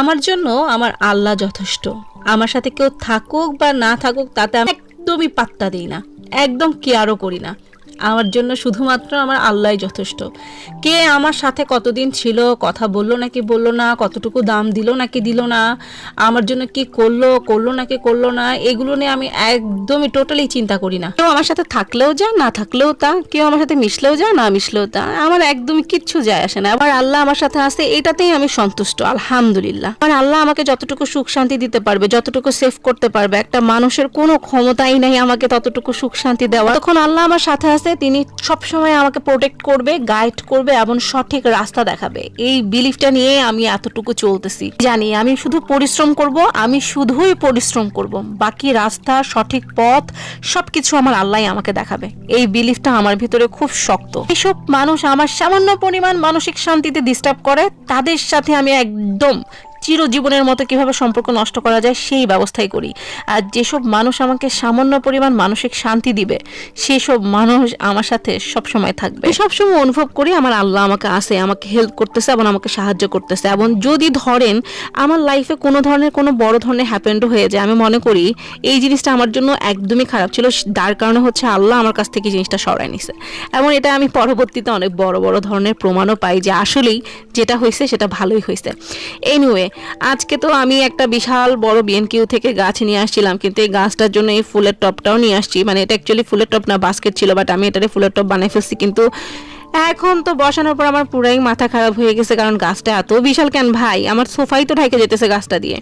আমার জন্য আমার আল্লাহ যথেষ্ট। আমার সাথে কেউ থাকুক বা না থাকুক তাতে আমি একদমই পাত্তা দিই না, একদম কেয়ারও করি না। আমার জন্য শুধুমাত্র আমার আল্লাহই যথেষ্ট। কে আমার সাথে কতদিন ছিল, কথা বললো নাকি বললো না, কতটুকু দাম দিল নাকি দিল না, আমার জন্য কি করলো করলো নাকি করলো না, এগুলো নিয়ে আমি একদমই টোটালি চিন্তা করি না। কেউ আমার সাথে থাকলেও যা, না থাকলেও তা, কেউ আমার সাথে মিশলেও যা, না মিশলেও তা, আমার একদমই কিচ্ছু যায় আসে না। আবার আল্লাহ আমার সাথে আছে, এটাতেই আমি সন্তুষ্ট, আলহামদুলিল্লাহ। আমার আল্লাহ আমাকে যতটুকু সুখ শান্তি দিতে পারবে, যতটুকু সেভ করতে পারবে, একটা মানুষের কোনো ক্ষমতাই নাই আমাকে ততটুকু সুখ শান্তি দেওয়া। তখন আল্লাহ আমার সাথে আছে, তিনি সবসময় আমাকে প্রোটেক্ট করবে, গাইড করবে এবং সঠিক রাস্তা দেখাবে। এই বিলিফটা নিয়ে আমি এতটুকু চলতেছি। জানি আমি শুধু পরিশ্রম করব, আমি শুধুই পরিশ্রম করব, বাকি রাস্তা সঠিক পথ সবকিছু আমার আল্লাহ আমাকে দেখাবে। এই বিলিফটা আমার ভিতরে খুব শক্ত। এসব মানুষ আমার সামান্য পরিমাণ মানসিক শান্তিতে ডিস্টার্ব করে, তাদের সাথে আমি একদম চিরজীবনের মতো কিভাবে সম্পর্ক নষ্ট করা যায় সেই ব্যবস্থাই করি। আর যেসব মানুষ আমাকে সামান্য পরিমাণ মানসিক শান্তি দিবে, সেসব মানুষ আমার সাথে সবসময় থাকবে। সবসময় অনুভব করি আমার আল্লাহ আমাকে আছে, আমাকে হেল্প করতেছে এবং আমাকে সাহায্য করতেছে। এবং যদি ধরেন আমার লাইফে কোনো ধরনের কোনো বড় ধরনের হ্যাপেন্ড হয়ে যায়, আমি মনে করি এই জিনিসটা আমার জন্য একদমই খারাপ ছিল, তার কারণে হচ্ছে আল্লাহ আমার কাছ থেকে জিনিসটা সরাই নিছে। এবং এটা আমি পরবর্তীতে অনেক বড় বড় ধরনের প্রমাণও পাই যে আসলেই যেটা হয়েছে সেটা ভালোই হয়েছে। এনিওয়ে, আজকে তো আমি একটা বিশাল বড় বিএনকিউ থেকে গাছ নিয়ে আসছিলাম, কিন্তু এই গাছটার জন্য এই ফুলের টপটাও নিয়ে আসছি। মানে এটা অ্যাকচুয়ালি ফুলের টপ না, বাস্কেট ছিল, বাট আমি এটারে ফুলের টপ বানাই ফেলছি। কিন্তু এখন তো বসানোর পর আমার পুরাই মাথা খারাপ হয়ে গেছে, কারণ গাছটা এত বিশাল কেন ভাই, আমার সোফাই তো ঢাকে যেতেছে গাছটা দিয়ে।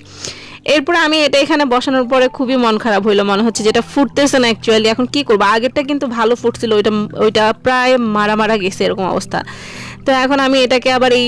এরপরে আমি এটা এখানে বসানোর পরে খুবই মন খারাপ হইলো, মনে হচ্ছে যেটা ফুটতেছে না অ্যাকচুয়ালি। এখন কি করবো, আগেরটা কিন্তু ভালো ফুটছিল, ওইটা প্রায় মারা মারা গেছে এরকম অবস্থা। তো এখন আমি এটাকে আবার এই